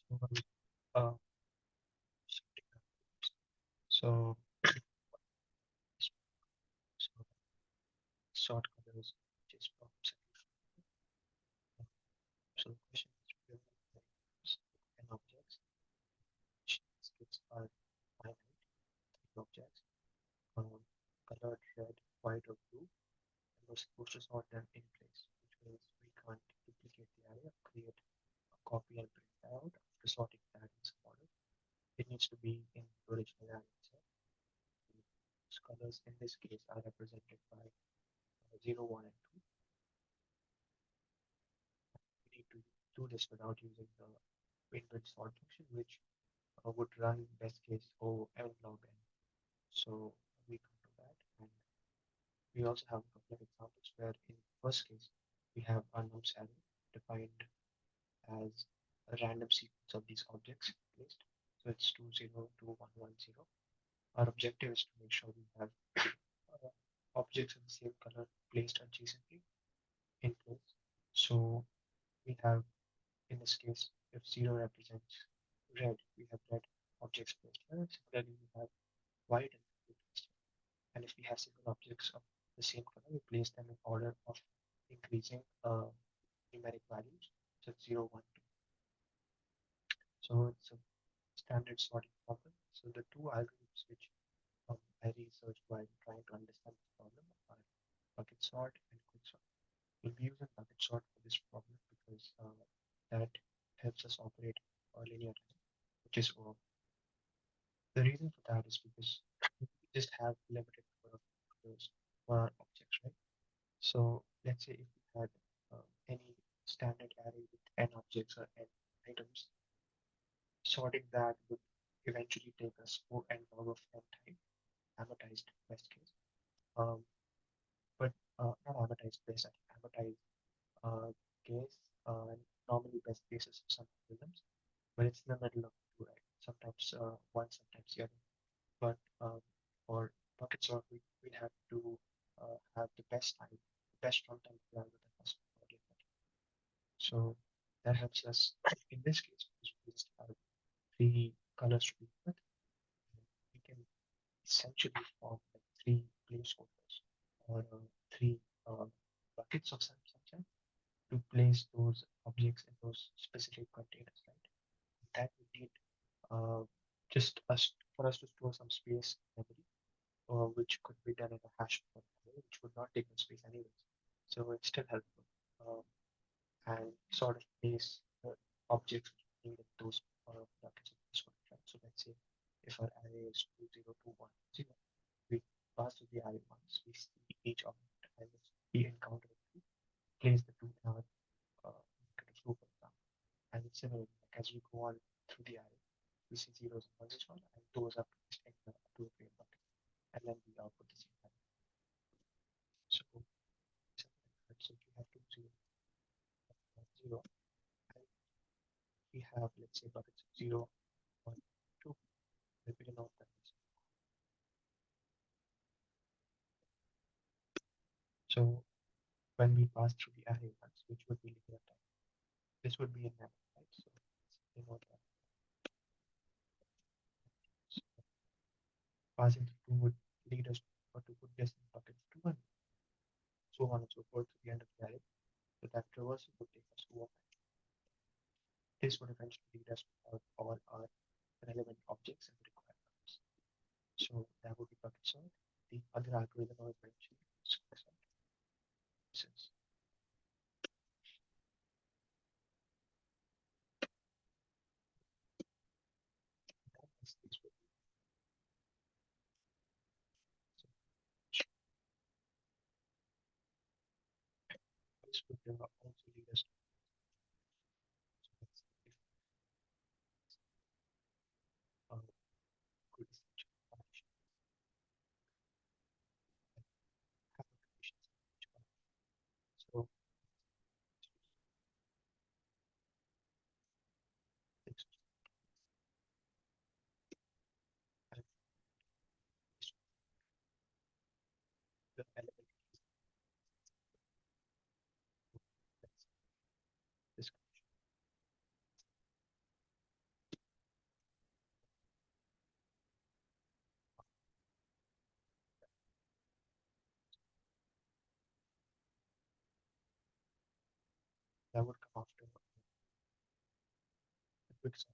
Uh, so, so sort colors, just props. So the question is, where and objects, which skits are finite objects, um, colored red, white, or blue, and we're supposed to sort them in place, which means we can't duplicate the array or create a copy and print that out after sorting that in some order. It needs to be in the original array itself. Those colors in this case are represented by 0, 1, and 2. We need to do this without using the inbuilt sort function, which would run best case O n log n. So we come to that, and we also have a couple of examples where in the first case we have a nums array defined as a random sequence of these objects placed. So it's 2, 0, 2, 1, 1, 0. Our objective is to make sure we have objects of the same color placed adjacently in place. So we have, in this case, if 0 represents red, we have red objects placed here. Similarly, we have white and blue placed here. And if we have single objects of the same color, we place them in order of increasing numeric values. So it's 0, 1, 2. So it's a standard sorting problem. So the two algorithms which I researched while trying to understand this problem are bucket sort and quicksort. We'll be using bucket sort for this problem because that helps us operate a linear time, which is O. The reason for that is because we just have limited number of vectors for our objects, right? So let's say if we had any standard array with n objects or n items, sorting that would eventually take us O n log of n time, amortized best case. Um, but not amortized best, I think amortized case, normally best cases of some algorithms, but it's in the middle of the two, right? Sometimes one, sometimes the other. But for bucket sort, we have to have the best time, best runtime for the algorithm as well. So that helps us in this case because we just have three colors to be with. We can essentially form like three placeholders or three uh, buckets of some type to place those objects in those specific containers, right? That would need uh, just us for us to store some space in memory, which could be done in a hash function, which would not take up space anyways. So it's still helpful. Um, and sort of place the objects which we need in those buckets of this one, right? So let's say if our array is 2, 0, 2, 1, 0, we pass to the array once, we see each object and we encounter it, place the two in our kind of loop, for example. And it's similar, like as we go on through the array, we see zeros and ones as well, and those are placed in the appropriate bucket. And then we output the same value. So, so if you have two zero, 0, and we have, let's say, buckets of 0, 1, 2, repeating out that. So when we pass through the array once, which would be linear time, this would be in memory, right? So you know that. So passing through 2 would lead us or to put this in buckets 2 and so on and so forth to the end of the array. So that traversal would take us to 1. This would eventually lead us to all our relevant objects and requirements. So that would be bucket sort. The other algorithm I was mentioning is quicksort. Since that is this would be so this would also lead us to so let's say if good essential partition and have a conditions in each one. So this and the element is this condition. that would come after the quicksort.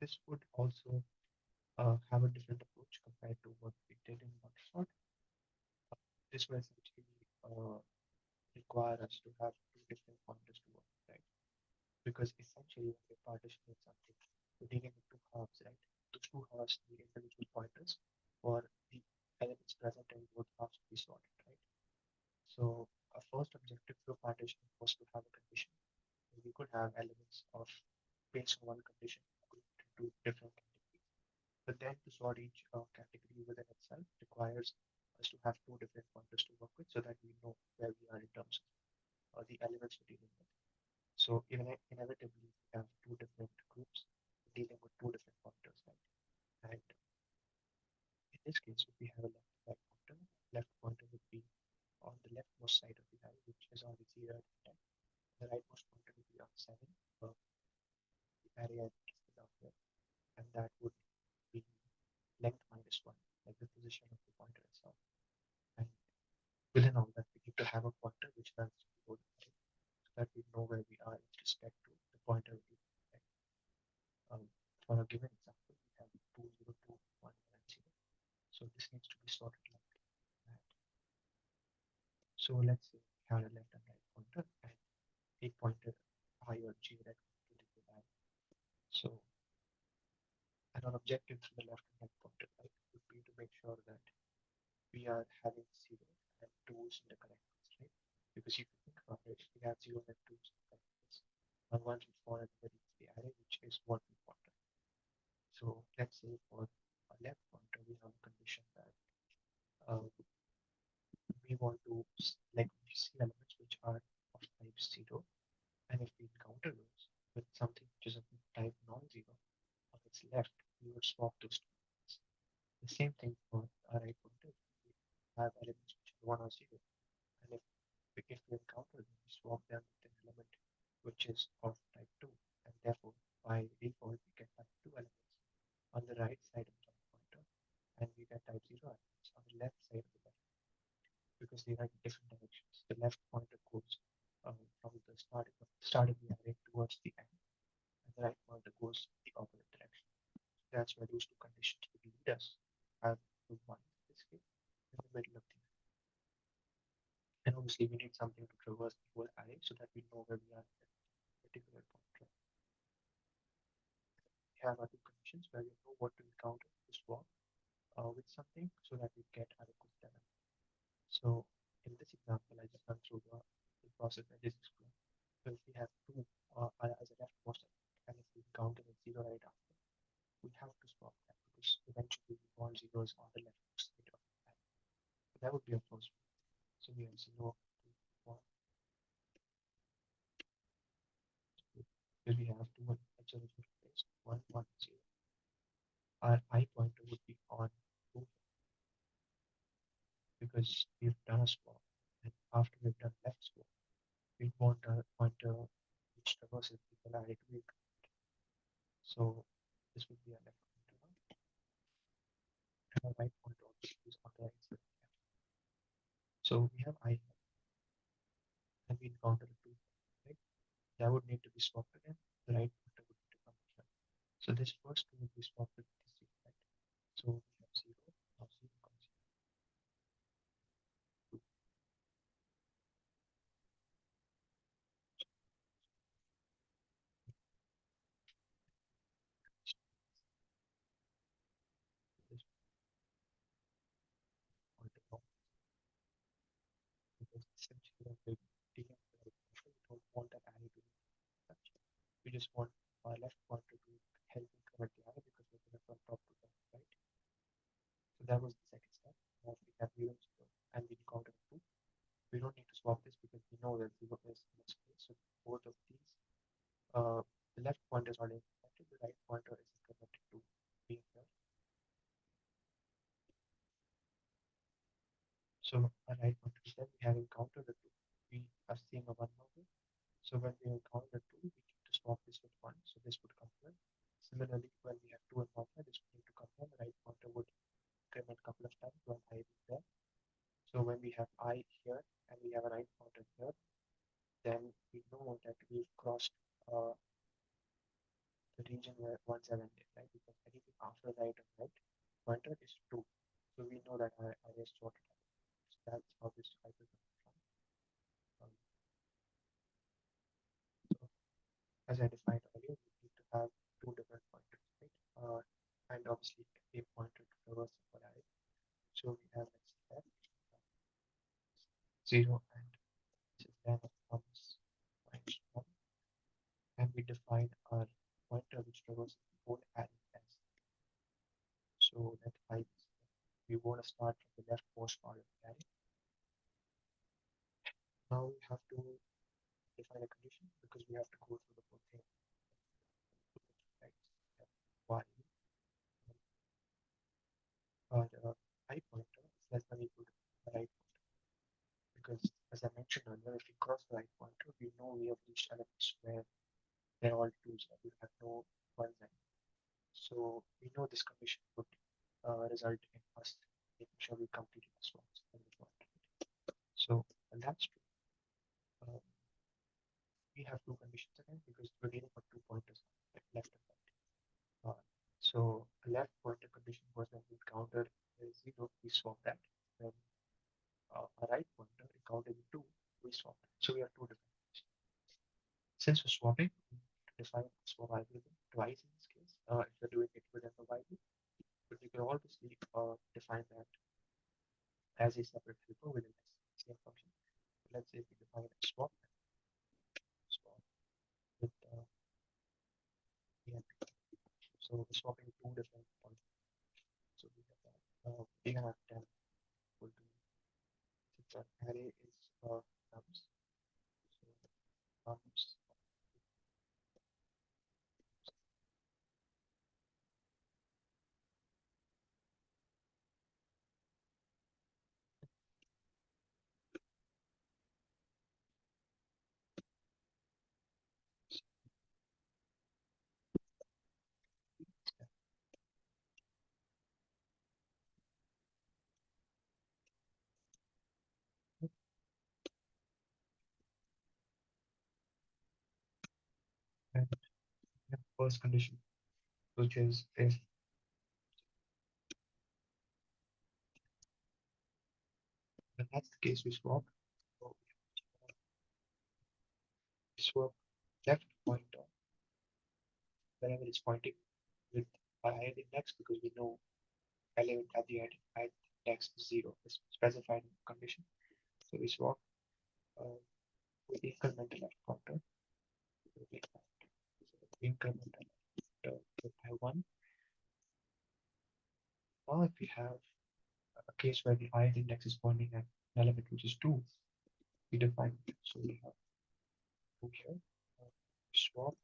This would also have a different approach compared to what we did in bucketsort. This will essentially require us to have two different pointers to work, right? Because essentially when we partition something, we're dealing with two halves, right? Those two halves need individual pointers for the elements present in both halves to be sorted, right? So our first objective for partitioning was to have a condition. We could have elements of based on one condition grouped into different categories. But then to sort each category within itself requires us to have two different pointers to work with so that we know where we are in terms of the elements we're dealing with. So even inevitably, we have two different groups dealing with two different pointers, right? And in this case, if we have a left pointer would be on the leftmost side of the array, which is on the 0 and 10. The rightmost pointer would be on 7, the array is down here, and that would be length minus 1, like the position of the pointer itself. And within all that, we need to have a pointer which runs through the array so that we know where we are with respect to the pointer. For a given example, we have 2, 0, 2, 1, 1, and 0. So this needs to be sorted like that. So let's say we have a left and right pointer and a pointer I or j that we need to divide. So and our objective through the left and right pointer right would be to make sure that we are having 0 and 2's in the correct place, right? Because if you think about it, we have 0 and 2's in the correct place. And once we fall everybody is the array, which is what we want. So let's say for a left pointer, we have a condition that we want to like we see elements which are of type 0, and if we encounter those with something which is of type non-zero on its left, we would swap those two elements. The same thing for our right pointer. We have elements which are 1 or 0, and if we encounter them, we swap them with an element which is of type 2, and therefore by default we get type 2 elements on the right side of the right pointer, and we get type 0 elements on the left side of the left, because they are in different directions. The left pointer goes from the start of the array towards the end, and the right pointer goes the opposite direction. That's where those two conditions would lead us have the one in this case in the middle of the array. And obviously we need something to traverse the whole array so that we know where we are at a particular point. Right? We have our two conditions where we know what to encounter to swap with something so that we get our equivalent. So in this example, I just run through the process I just explained. So if we have 2 as a leftmost and if we encounter a 0 right after, we have to swap that because eventually we want zeros on the leftmost side of that. So that would be our first one. So we have 0, 2, 1. Because we have 2 at the original place, 1, 1, 0. Our I pointer would be on 2 because we've done a swap. And after we've done left swap, we want a pointer which traverses the polarity to be correct. So this would be a left pointer. And a right pointer also is on the right side. So we have I and we encounter a 2, right? That would need to be swapped again. The right pointer would need to come here. So this first 2 would be swapped with this 0, right? So we have 0, now 0 comes here. 2. This pointer now because essentially when we're dealing with the right pointer, we don't want that array to be such. We just want our left pointer to help increment the array because we're going from top to bottom, right? So that was the second step. Now we have 0, 0, and we encounter 2. We don't need to swap this because we know that 0 is in this place. So both of these, the left pointer is already incremented, the right pointer is incremented to being here. So our right pointer is there. We have encountered the 2. We are seeing a 1 now here. So when we encounter 2, we need to swap this with 1. So this would come here. Similarly, when we have 2 and 1 here, this would need to come here. The right pointer would increment a couple of times when I is there. So when we have I here and we have a right pointer here, then we know that that we've crossed the region where ones have ended, right? Because anything after right and right pointer is true. So we know that I is sorted out. So that's how this cycle comes from. So as I defined earlier, we need to have two different pointers, right? And obviously a pointer to reverse the array. So we have let's say that 0 and this is then becomes minus 1, and we define our pointer which traverses the whole array as. So that 5 is, we want to start from the leftmost part of the array. Now we have to define a condition because we have to go through the whole thing. Right? While the I pointer is less than equal to the right pointer. Because as I mentioned earlier, if we cross the right pointer, we know we have reached elements where they're all twos and we have no ones anymore. So we know this condition would result in us making sure we completed the swaps and the pointer. So and that's true. Um, we have two conditions again because we're dealing with two pointers, like left and right. So a left pointer condition was when we encountered a 0, we swap that. When a right pointer encountered 2, we swap that. So we have two different conditions. Since we're swapping, we need to define a swap algorithm twice in this case, if we're doing it within the while loop. But we can obviously define that as a separate helper within the same function. So let's say we define a swap with the so we're swapping two different pointers. So we have that. We have 10 equal to since our array is nums. So nums and the first condition, which is if when that's the case, we swap. So we swap left pointer wherever it's pointing with our id index because we know element at the id index is 0 is specified in the condition. So we swap with the incremental left pointer. So incremental by 1. Now if we have a case where the ith index is pointing at an element which is 2, we define it. So we have 2 here. Swap.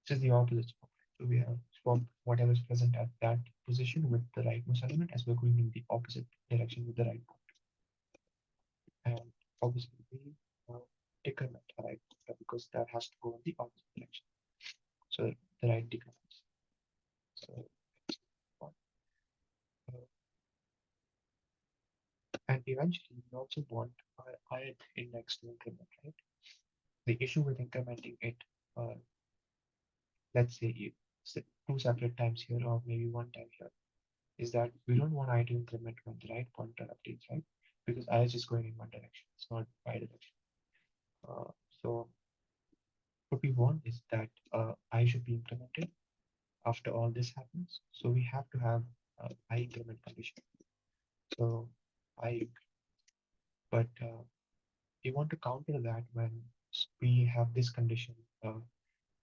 This is the opposite swap. So we have swap whatever is present at that position with the rightmost element as we're going in the opposite direction with the right pointer. And obviously we decrement the right pointer because that has to go in the opposite direction. So the right decrements. So and eventually we also want our ith index to increment, right? The issue with incrementing it, uh, let's say you two separate times here or maybe one time here, is that we don't want I to increment when the right pointer updates, right? Because I is just going in one direction, it's not bi-direction. So what we want is that I should be implemented after all this happens. So we have to have I increment condition. So I, but we want to counter that when we have this condition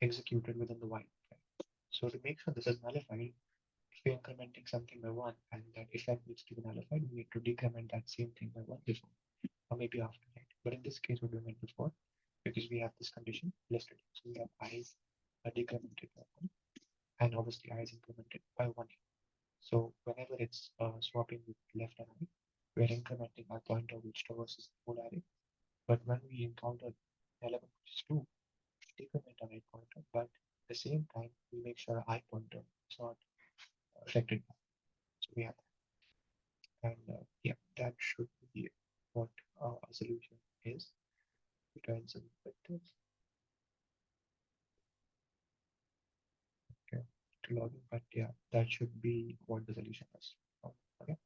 executed within the while. Right? So to make sure this is nullified, if we're incrementing something by 1 and that effect needs to be nullified, we need to decrement that same thing by 1 before, or maybe after, right? But in this case, we're doing it before because we have this condition listed. So we have i's decremented by 1, and obviously I is incremented by 1. So whenever it's swapping with left and right, we're incrementing our pointer which traverses the whole array. But when we encounter an element which is 2, decrement our right pointer, but at the same time, we make sure I pointer is not affected. So we have that. And yeah, that should be what a solution is. cancel with this. Okay, to login, but yeah, that should be what the solution is. Okay.